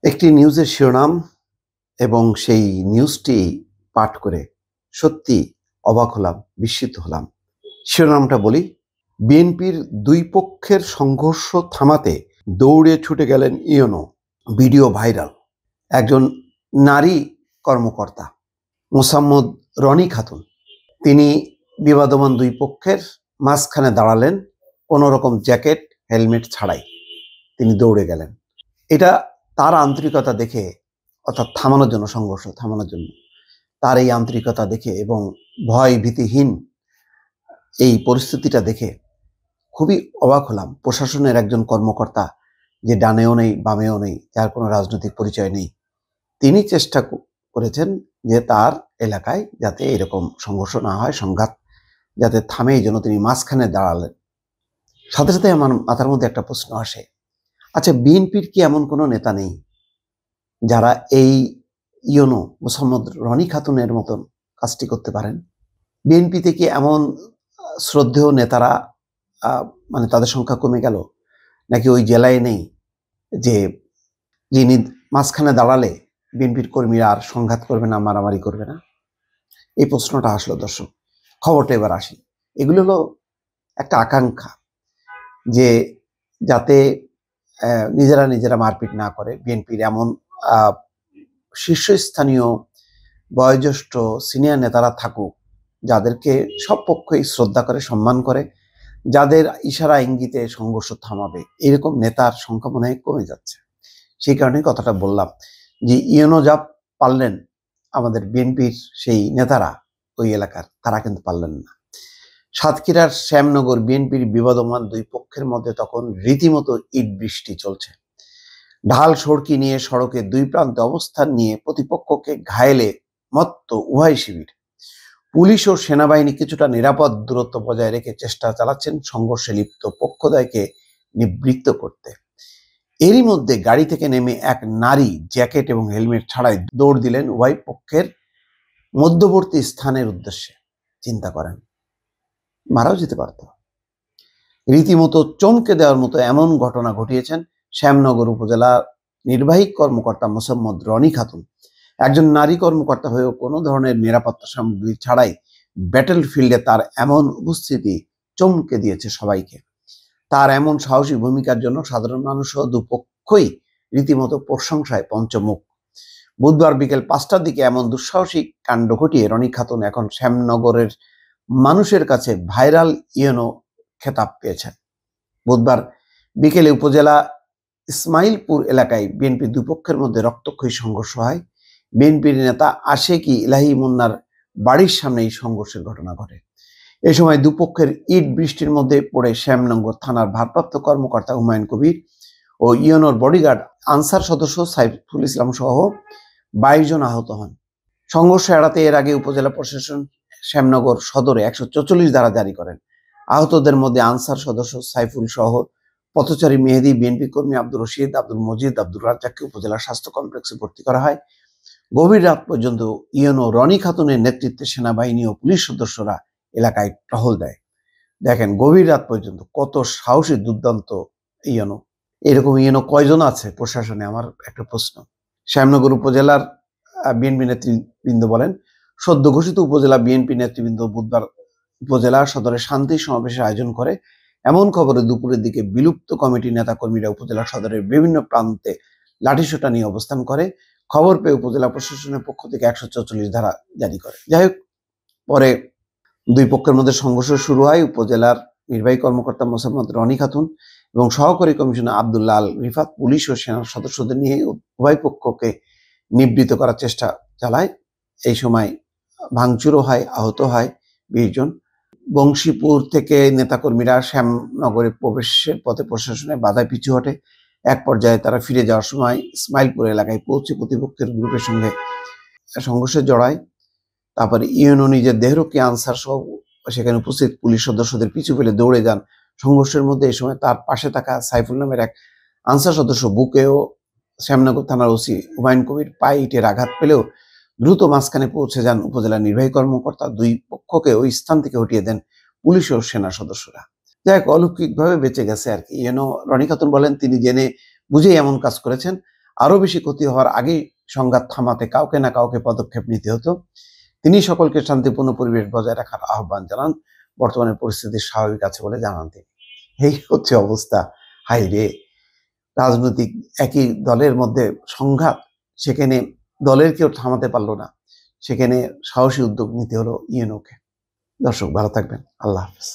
একটি নিউজের শিরোনাম এবং সেই নিউজটি পাঠ করে সত্যি অবাক হলাম, বিস্মিত হলাম। শিরোনামটা বলি, বিএনপির দুই পক্ষের সংঘর্ষ থামাতে দৌড়ে ছুটে গেলেন ইউনো। Video viral. একজন নারী কর্মকর্তা মোসাম্মদ রনি খাতুন, তিনি বিবাদমান দুই পক্ষের মাঝখানে দাঁড়ালেন, কোনো রকম জ্যাকেট হেলমেট ছাড়াই তিনি দৌড়ে গেলেন। এটা তার আন্তরিকতা দেখে, অর্থাৎ থামানোর জন্য, সংঘর্ষ থামানোর জন্য তার এই আন্তরিকতা দেখে এবং ভয় ভীতিহীন এই পরিস্থিতিটা দেখে খুবই অবাক হলাম। প্রশাসনের একজন কর্মকর্তা, যে ডানেও নেই বামেও নেই, যার কোনো রাজনৈতিক পরিচয় নেই, তিনি চেষ্টা করেছেন যে তার এলাকায় যাতে এরকম সংঘর্ষ না হয়, সংঘাত যাতে থামে, এই জন্য তিনি মাঝখানে দাঁড়ালেন। সাথে সাথে আমার মাথার মধ্যে একটা প্রশ্ন আসে, আচ্ছা, বিএনপির কি এমন কোনো নেতা নেই যারা এই ইউনো মোসাম্মদ রনি খাতুনের মতন কাজটি করতে পারেন? বিএনপিতে কি এমন শ্রদ্ধেয় নেতারা মানে তাদের সংখ্যা কমে গেল, নাকি ওই জেলায় নেই যে যিনি মাঝখানে দাঁড়ালে বিএনপির কর্মীরা আর সংঘাত করবে না, মারামারি করবে না? এই প্রশ্নটা আসলো দর্শক। খবরটা এবার আসি। এগুলো হলো একটা আকাঙ্ক্ষা যে যাতে নিজেরা মারপিট না করে। বিএনপির এমন শীর্ষস্থানীয় বয়োজ্যেষ্ঠ সিনিয়র নেতারা থাকুক, যাদেরকে সব পক্ষই শ্রদ্ধা করে, সম্মান করে, যাদের ইশারা ইঙ্গিতে সংঘর্ষ থামাবে। এরকম নেতার সংখ্যা মনে হয় কমে যাচ্ছে। সেই কারণে কথাটা বললাম যে ইউনো যা পারলেন, আমাদের বিএনপির সেই নেতারা ওই এলাকার, তারা কিন্তু পারলেন না। সাতক্ষীরার শ্যামনগর বিএনপির বিবাদমান দুই পক্ষের মধ্যে তখন রীতিমতো ইট বৃষ্টি চলছে। ঢাল সড়কি নিয়ে সড়কে দুই প্রান্তে অবস্থান নিয়ে প্রতিপক্ষকে ঘায়েলে মত্ত উভয় শিবির। পুলিশ ও সেনাবাহিনী কিছুটা নিরাপদ দূরত্ব বজায় রেখে চেষ্টা চালাচ্ছেন সংঘর্ষে লিপ্ত পক্ষদ্বয়কে নিবৃত্ত করতে। এরই মধ্যে গাড়ি থেকে নেমে এক নারী জ্যাকেট এবং হেলমেট ছাড়াই দৌড় দিলেন উভয় পক্ষের মধ্যবর্তী স্থানের উদ্দেশ্যে। চিন্তা করেন, মারাও যেতে পারত। রীতিমতো চমকে দেওয়ার মতো এমন ঘটনা ঘটিয়েছেন শ্যামনগর উপজেলা নির্বাহী কর্মকর্তা মোসাম্মদ রনি খাতুন। একজন নারী কর্মকর্তা হয়েও কোনো ধরনের নিরাপত্তা সামগ্রী ছাড়াই ব্যাটেল ফিল্ডে তার এমন উপস্থিতি চমকে দিয়েছে সবাইকে। তার এমন সাহসী ভূমিকার জন্য সাধারণ মানুষ ও দুপক্ষই রীতিমতো প্রশংসায় পঞ্চমুখ। বুধবার বিকেল 5টার দিকে এমন দুঃসাহসিক কাণ্ড ঘটিয়ে রনি খাতুন এখন শ্যামনগরের মানুষের কাছে ভাইরাল ইউনো খেতাব পেয়েছেন। বুধবার বিকেলে উপজেলা ইসমাইলপুর এলাকায় বিএনপি দুপক্ষের মধ্যে রক্তক্ষয়ী সংঘর্ষ হয়। বিএনপির নেতা আশেকি ইলাহি মুন্নার বাড়ির সামনে এই সংঘর্ষের ঘটনা ঘটে। এ সময় দুপক্ষের ইট বৃষ্টির মধ্যে পড়ে শ্যামনগর থানার ভারপ্রাপ্ত কর্মকর্তা হুমায়ুন কবির ও ইউনোর বডিগার্ড আনসার সদস্য সাইফুল ইসলাম সহ 22 জন আহত হন। সংঘর্ষ এড়াতে এর আগে উপজেলা প্রশাসন শ্যামনগর সদরে 144 ধারা জারি করেন। আহতদের মধ্যে আনসার সদস্য সাইফুল সহ পথচারী মেহেদি, বিএনপি কর্মী আব্দুর রশিদ, আব্দুল মজিদ, আব্দুর রাজ্জাককে উপজেলা স্বাস্থ্য কমপ্লেক্সে ভর্তি করা হয়। গভীর রাত পর্যন্ত ইউনো রনি খাতুনের নেতৃত্বে সেনাবাহিনী ও পুলিশ সদস্যরা এলাকায় টহল দেয়। দেখেন, গভীর রাত পর্যন্ত কত সাহসী, দুর্দান্ত ইউনো। এরকম ইউনো কয়জন আছে প্রশাসনে, আমার একটা প্রশ্ন। শ্যামনগর উপজেলার বিএনপি নেতৃবৃন্দ বলেন, সদ্য ঘোষিত উপজেলা বিএনপি নেতৃবৃন্দ বুধবার উপজেলা সদরে শান্তি সমাবেশের আয়োজন করে। এমন খবরে দুপুরের দিকে বিলুপ্ত কমিটির নেতাকর্মীরা উপজেলা সদরের বিভিন্ন প্রান্তে লাঠিসোঁটা নিয়ে অবস্থান করে। খবর পেয়ে উপজেলা প্রশাসনের পক্ষ থেকে 144 ধারা জারি করে। যাই হোক, পরে দুই পক্ষের মধ্যে সংঘর্ষ শুরু হয়। উপজেলার নির্বাহী কর্মকর্তা মোসাম্মদ রনি খাতুন এবং সহকারী কমিশনার আব্দুল্লাহ আল রিফাত পুলিশ ও সেনা সদস্যদের নিয়ে উভয় পক্ষকে নিবৃত্ত করার চেষ্টা চালায়। এই সময় ভাঙচুরও হয়, আহত হয় 20 জন। বংশীপুর থেকে নেতাকর্মীরা শ্যামনগরে প্রবেশের পথে প্রশাসনের বাধায় পিছু হটে। এক পর্যায়ে তারা ফিরে যাওয়ার সময় ইসমাইলপুর এলাকায় পৌঁছে প্রতিপক্ষের গ্রুপের সঙ্গে সংঘর্ষে জড়ায়। তারপরে ইউনো নিজের দেহরক্ষী আনসার সহ সেখানে উপস্থিত পুলিশ সদস্যদের পিছু ফেলে দৌড়ে যান। সংঘর্ষের মধ্যে এই সময় তার পাশে থাকা সাইফুল নামের এক আনসার সদস্য বুকে ও শ্যামনগর থানার ওসি হুমায়ুন কবির পায়ে ইটের আঘাত পেলেও দ্রুত মাঝখানে পৌঁছে যান উপজেলা নির্বাহী কর্মকর্তা। দুই পক্ষকে ওই স্থান থেকে হটিয়ে দেন পুলিশ ও সেনা সদস্যরা। যাই হোক, অলৌকিকভাবে বেঁচে গেছে আর কি। ইউনো রনি খাতুন বলেন, তিনি জেনে বুঝেই এমন কাজ করেছেন। আরো বেশি ক্ষতি হওয়ার আগেই সংঘাত থামাতে কাউকে না কাউকে পদক্ষেপ নিতে হতো। তিনি সকলকে শান্তিপূর্ণ পরিবেশ বজায় রাখার আহ্বান জানান। বর্তমানে পরিস্থিতি স্বাভাবিক আছে বলে জানান তিনি। এই হচ্ছে অবস্থা। হাই রে, রাজনৈতিক একই দলের মধ্যে সংঘাত, সেখানে দলের কেউ থামাতে পারলো না, সেখানে সাহসী উদ্যোগ নিতে হলো ইউনুকে। দর্শক ভালো থাকবেন, আল্লাহ হাফেজ।